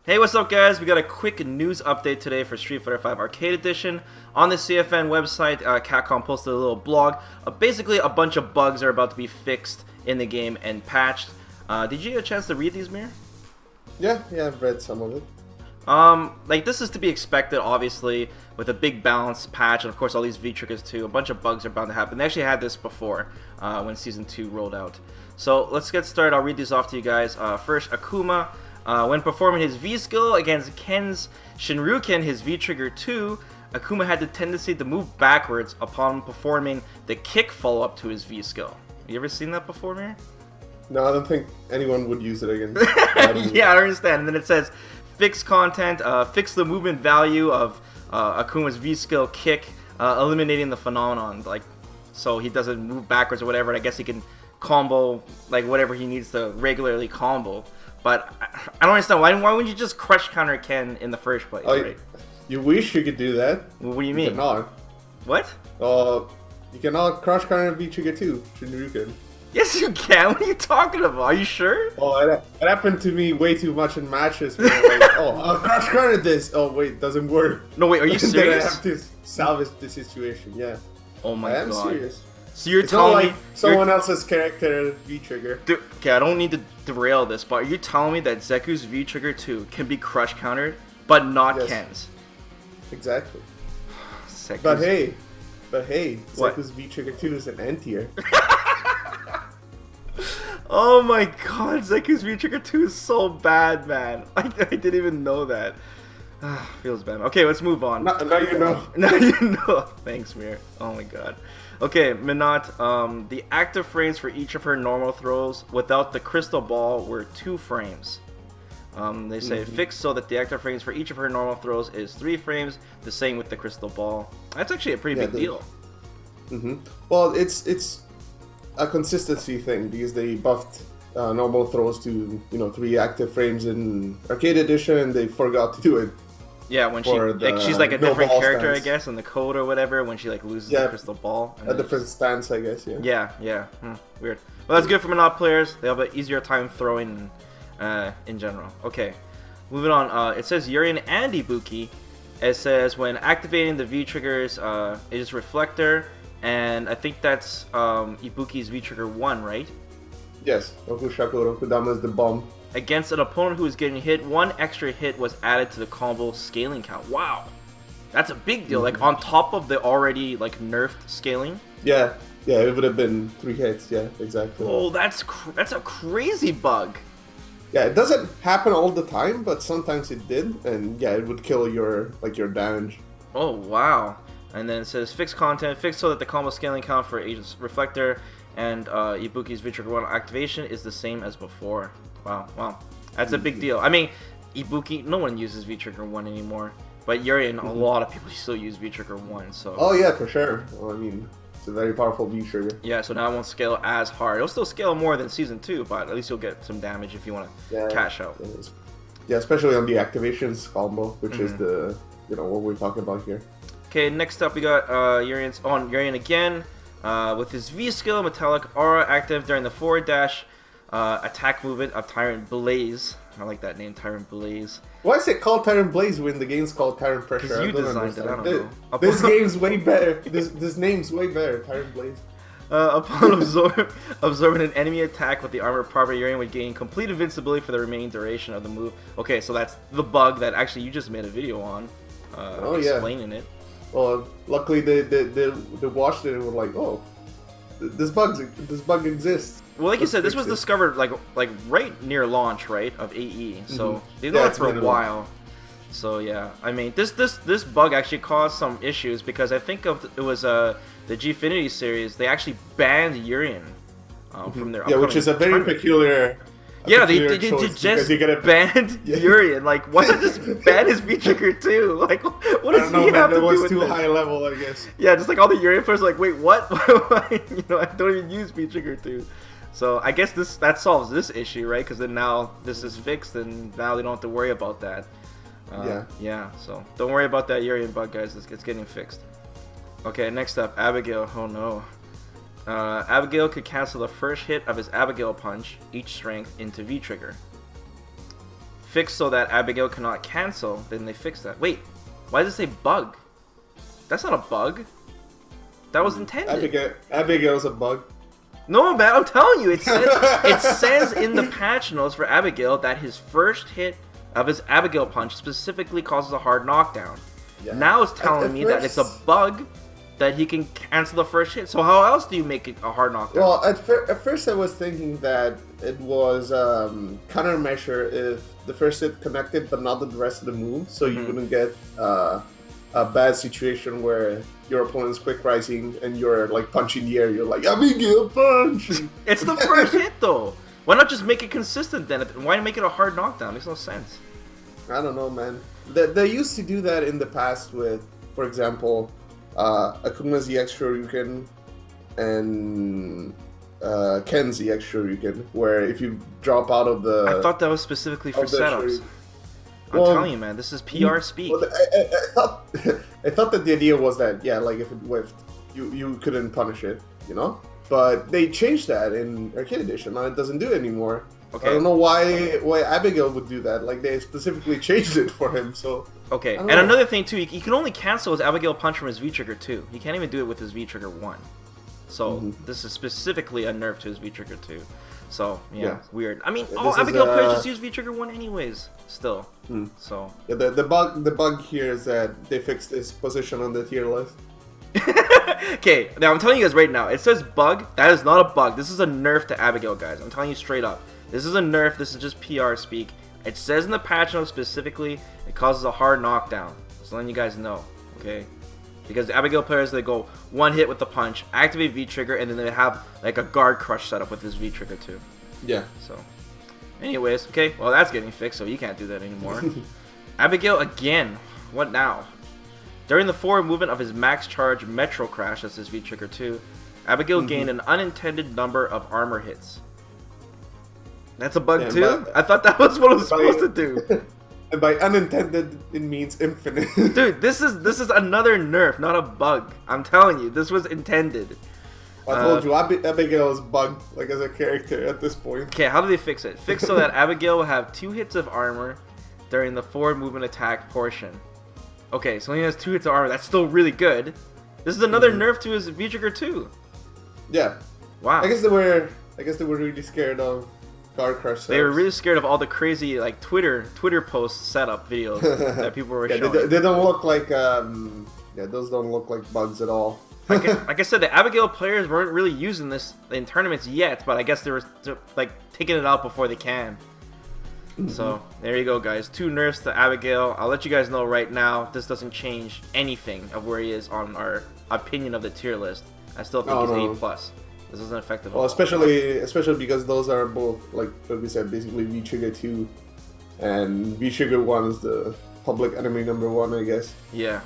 Hey, what's up guys? We got a quick news update today for Street Fighter V Arcade Edition. On the CFN website, Capcom posted a little blog. Basically, a bunch of bugs are about to be fixed in the game and patched. Did you get a chance to read these, Mir? Yeah, I've read some of it. Like this is to be expected, obviously, with a big balance patch, and of course all these V-triggers too. A bunch of bugs are bound to happen. They actually had this before, when Season 2 rolled out. So let's get started. I'll read these off to you guys. First, Akuma. When performing his V-skill against Ken's Shinryuken, his V-trigger 2, Akuma had the tendency to move backwards upon performing the kick follow-up to his V-skill. You ever seen that before, Mir? No, I don't think anyone would use it again. Yeah, I understand. And then it says, fix content, fix the movement value of Akuma's V-skill kick, eliminating the phenomenon. Like, so he doesn't move backwards or whatever, and I guess he can combo, like, whatever he needs to regularly combo. But I don't understand, why wouldn't you just crush counter Ken in the first place, right? You wish you could do that. What do you mean? You cannot. What? You cannot crush counter V-trigger 2, Shinryuken. Yes, you can. What are you talking about? Are you sure? Oh, it happened to me way too much in matches. Where I'm like, I'll crush counter this. Oh, wait, it doesn't work. No, wait, are you serious? Then I have to salvage the situation, yeah. Oh my god. I am serious. So you're it's telling not me like someone else's character V-trigger. Okay, I don't need to derail this, but are you telling me that Zeku's V-trigger 2 can be crush countered, but not Yes. Ken's? Exactly. Zeku's... But hey, What? Zeku's V-trigger 2 is an N tier. Oh my god, Zeku's V-trigger 2 is so bad, man. I didn't even know that. Feels bad. Okay, let's move on. Now you know. Now you know. Thanks, Mir. Oh my god. Okay, Minot, the active frames for each of her normal throws without the crystal ball were 2 frames. They say fixed so that the active frames for each of her normal throws is 3 frames, the same with the crystal ball. That's actually a pretty big deal. Well, it's a consistency thing because they buffed normal throws to 3 active frames in Arcade Edition, and they forgot to do it. Yeah, when she's like a no different ball character, stance. I guess, in the code or whatever, when she like loses the crystal ball. A different stance, I guess. Yeah. Weird. Well, that's good for Minot players. They have an easier time throwing in general. Okay, moving on. It says Urien and Ibuki. It says when activating the V triggers, it is Reflector, and I think that's Ibuki's V trigger 1, right? Yes. Rokushaku Rokudama is the bomb. Against an opponent who is getting hit, 1 extra hit was added to the combo scaling count. Wow, that's a big deal. Like on top of the already like nerfed scaling. Yeah, it would have been 3 hits. Yeah, exactly. Oh, that's a crazy bug. Yeah, it doesn't happen all the time, but sometimes it did, and yeah, it would kill your damage. Oh wow. And then it says fixed content, fixed so that the combo scaling count for Agent's Reflector and Ibuki's V-Trigger 1 activation is the same as before. Wow. That's a big deal. I mean, Ibuki, no one uses V-Trigger 1 anymore. But Urien, a lot of people still use V-Trigger 1, so... Oh yeah, for sure. Well, I mean, it's a very powerful V-Trigger. Yeah, so now it won't scale as hard. It'll still scale more than Season 2, but at least you'll get some damage if you want to cash out. Yeah, especially on the activations combo, which is the, what we're talking about here. Okay, next up we got Urien again. With his V-skill, Metallic Aura active during the forward dash attack movement of Tyrant Blaze. I like that name, Tyrant Blaze. Why is it called Tyrant Blaze when the game's called Tyrant Pressure? Because you designed it, I don't know. This game's way better. This name's way better, Tyrant Blaze. Upon absorbing an enemy attack with the armor property, Urien would gain complete invincibility for the remaining duration of the move. Okay, so that's the bug that actually you just made a video on, explaining it. Well, luckily they watched it and were like, oh, this bug exists. Well, like you said, this was discovered like right near launch, right, of AE. So they've known it for a while. So yeah, I mean, this bug actually caused some issues because I think it was the Gfinity series. They actually banned Urien from their which is a very peculiar. Yeah, they just banned Urien. Like, why not just ban his V-Trigger too? Like, what does he have to do with it? That was too high level, I guess. Yeah, just like all the Urien players are like, wait, what? I don't even use V-Trigger 2. So I guess that solves this issue, right? Because then now this is fixed, and now they don't have to worry about that. Yeah. So don't worry about that Urien bug, guys. It's getting fixed. Okay, next up, Abigail. Oh no. Abigail could cancel the first hit of his Abigail punch, each strength, into V-Trigger. fixed so that Abigail cannot cancel, then they fixed that. Wait, why does it say bug? That's not a bug. That was intended. Abigail's a bug. No, man, I'm telling you, it says in the patch notes for Abigail that his first hit of his Abigail punch specifically causes a hard knockdown. Yeah. Now it's telling me that it's a bug that he can cancel the first hit. So how else do you make it a hard knockdown? Well, at first I was thinking that it was countermeasure if the first hit connected but not the rest of the move, so you wouldn't get a bad situation where your opponent's quick rising and you're like punching the air. You're like, Abigail punch! It's the first hit though. Why not just make it consistent then? Why make it a hard knockdown? It makes no sense. I don't know, man. They used to do that in the past with, for example, Akuma's EX Shoryuken and Ken's EX Shoryuken, where if you drop out of the... I thought that was specifically for setups. I'm telling you, man, this is PR speak. Well, I thought that the idea was that, yeah, like if it whiffed, you couldn't punish it, you know? But they changed that in Arcade Edition, and it doesn't do it anymore. Okay. I don't know why Abigail would do that. Like, they specifically changed it for him, so... Okay, and another thing, too, he can only cancel his Abigail punch from his V-Trigger 2. He can't even do it with his V-Trigger 1. So, this is specifically a nerf to his V-Trigger 2. So, yeah, weird. I mean, all Abigail players just use V-Trigger 1 anyways, still. So... Yeah, the bug here is that they fixed his position on the tier list. Okay, now I'm telling you guys right now, it says bug. That is not a bug. This is a nerf to Abigail, guys. I'm telling you straight up. This is a nerf. This is just PR speak. It says in the patch notes specifically, it causes a hard knockdown. Just letting you guys know, okay? Because the Abigail players, they go one hit with the punch, activate V-Trigger, and then they have like a guard crush set up with his V-Trigger too. Yeah. So, anyways, okay, well that's getting fixed, so you can't do that anymore. Abigail again. What now? During the forward movement of his max charge Metro Crash, that's his V-Trigger 2, Abigail gained an unintended number of armor hits. That's a bug too? I thought that was what it was supposed to do. And by unintended, it means infinite. Dude, this is another nerf, not a bug. I'm telling you, this was intended. I told you, Abigail is bugged, like, as a character at this point. Okay, how do they fix it? Fix so that Abigail will have 2 hits of armor during the forward movement attack portion. Okay, so he has 2 hits of armor. That's still really good. This is another nerf to his V-Trigger 2. Yeah. Wow. I guess they were really scared of guard crush setups. They were really scared of all the crazy like Twitter post setup videos that people were showing. They don't look like those don't look like bugs at all. Like I said, the Abigail players weren't really using this in tournaments yet, but I guess they were like taking it out before they can. So there you go, guys. 2 nerfs to Abigail. I'll let you guys know right now. This doesn't change anything of where he is on our opinion of the tier list. I still think he's A+. This isn't effective. Well, especially because those are both, like we said, basically V-Trigger 2, and V-Trigger 1 is the public enemy number 1, I guess. Yeah.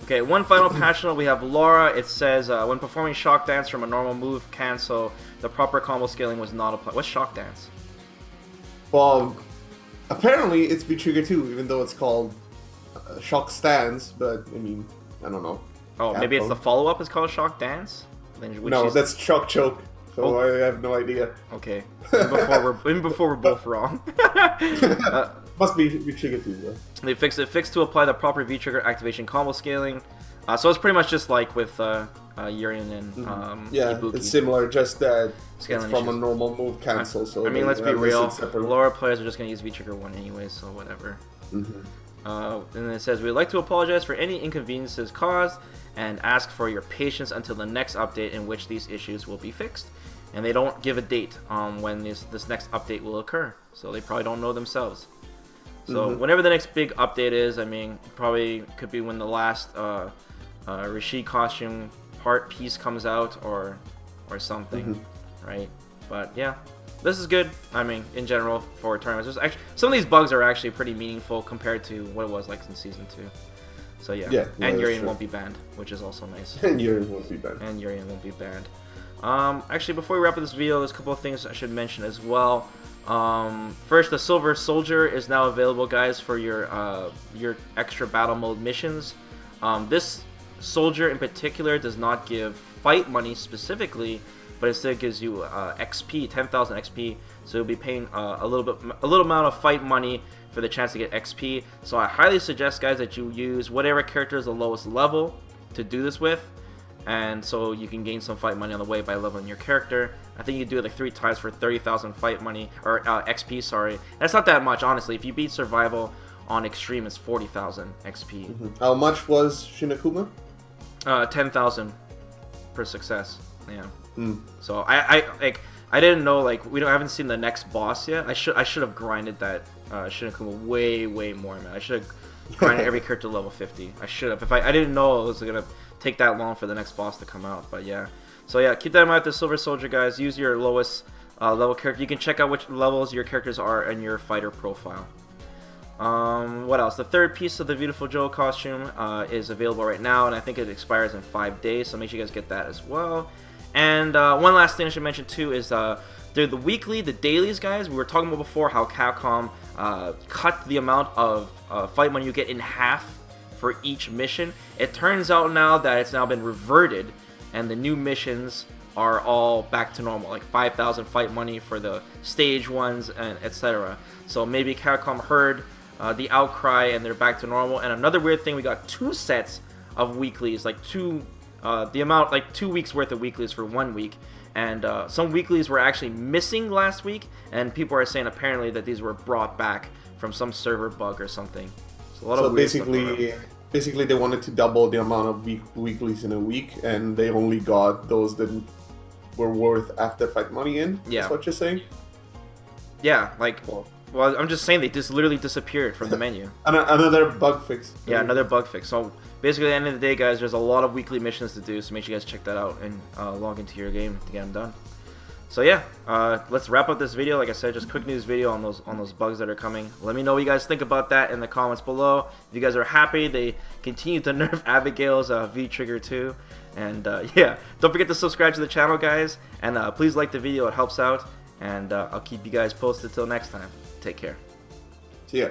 Okay, one final patch note. We have Laura. It says when performing shock dance from a normal move cancel, the proper combo scaling was not applied. What's shock dance? Well, apparently it's V-Trigger 2, even though it's called shock stance. But I mean, I don't know. Oh, Capcom. Maybe it's the follow-up is called shock dance. No, that's shock choke. So I have no idea. Okay. Even before we're both wrong. Must be V-Trigger 2, though. They fixed it. Fixed to apply the proper V-Trigger activation combo scaling. So it's pretty much just like with Urien and Ibuki. It's similar, just that it's from a normal move cancel. So I mean, let's be real. Lower players are just going to use V-Trigger 1 anyway, so whatever. And then it says, we'd like to apologize for any inconveniences caused and ask for your patience until the next update in which these issues will be fixed. And they don't give a date on when this next update will occur, so they probably don't know themselves. So whenever the next big update is, I mean, probably could be when the last Rishi costume piece comes out or something, right? But yeah, this is good. I mean, in general for tournaments, there's actually some of these bugs are actually pretty meaningful compared to what it was like in season 2. So yeah, and Urien won't be banned, which is also nice. And Urien won't be banned. Actually, before we wrap up this video, there's a couple of things I should mention as well. First, the Silver Soldier is now available, guys, for your extra battle mode missions. This soldier in particular does not give fight money specifically, but instead gives you XP, 10,000 XP. So you'll be paying a little amount of fight money for the chance to get XP. So I highly suggest, guys, that you use whatever character is the lowest level to do this with, and so you can gain some fight money on the way by leveling your character. I think you do it like 3 times for 30,000 fight money, or XP, sorry. That's not that much, honestly. If you beat Survival on Extreme, it's 40,000 XP. How much was Shinakuma? 10,000 per success. Yeah. So I didn't know, like, I haven't seen the next boss yet. I should have grinded that Shinakuma way more, man. I should have grinded every character to level 50. I should have. If I didn't know it was gonna take that long for the next boss to come out. But yeah. So yeah, keep that in mind with the Silver Soldier, guys. Use your lowest level character. You can check out which levels your characters are in your fighter profile. What else? The third piece of the Beautiful Joe costume is available right now, and I think it expires in 5 days, so make sure you guys get that as well. And one last thing I should mention too is they're the weekly, the dailies, guys. We were talking about before how Capcom cut the amount of fight money you get in half for each mission. It turns out now that it's now been reverted, and the new missions are all back to normal, like 5,000 fight money for the stage ones, and etc. So maybe Capcom heard the outcry and they're back to normal. And another weird thing, we got 2 sets of weeklies, like the amount, like 2 weeks worth of weeklies for 1 week. And some weeklies were actually missing last week, and people are saying apparently that these were brought back from some server bug or something. So, basically they wanted to double the amount of weeklies in a week, and they only got those that were worth after fight money in. Yeah. That's what you're saying? Yeah, like, well, I'm just saying they just literally disappeared from the menu. Another bug fix. Yeah, another bug fix. So basically, at the end of the day, guys, there's a lot of weekly missions to do, so make sure you guys check that out and log into your game to get them done. So yeah, let's wrap up this video. Like I said, just quick news video on those bugs that are coming. Let me know what you guys think about that in the comments below. If you guys are happy, they continue to nerf Abigail's V-Trigger too. And yeah, don't forget to subscribe to the channel, guys. And please like the video, it helps out. And I'll keep you guys posted till next time. Take care. See ya.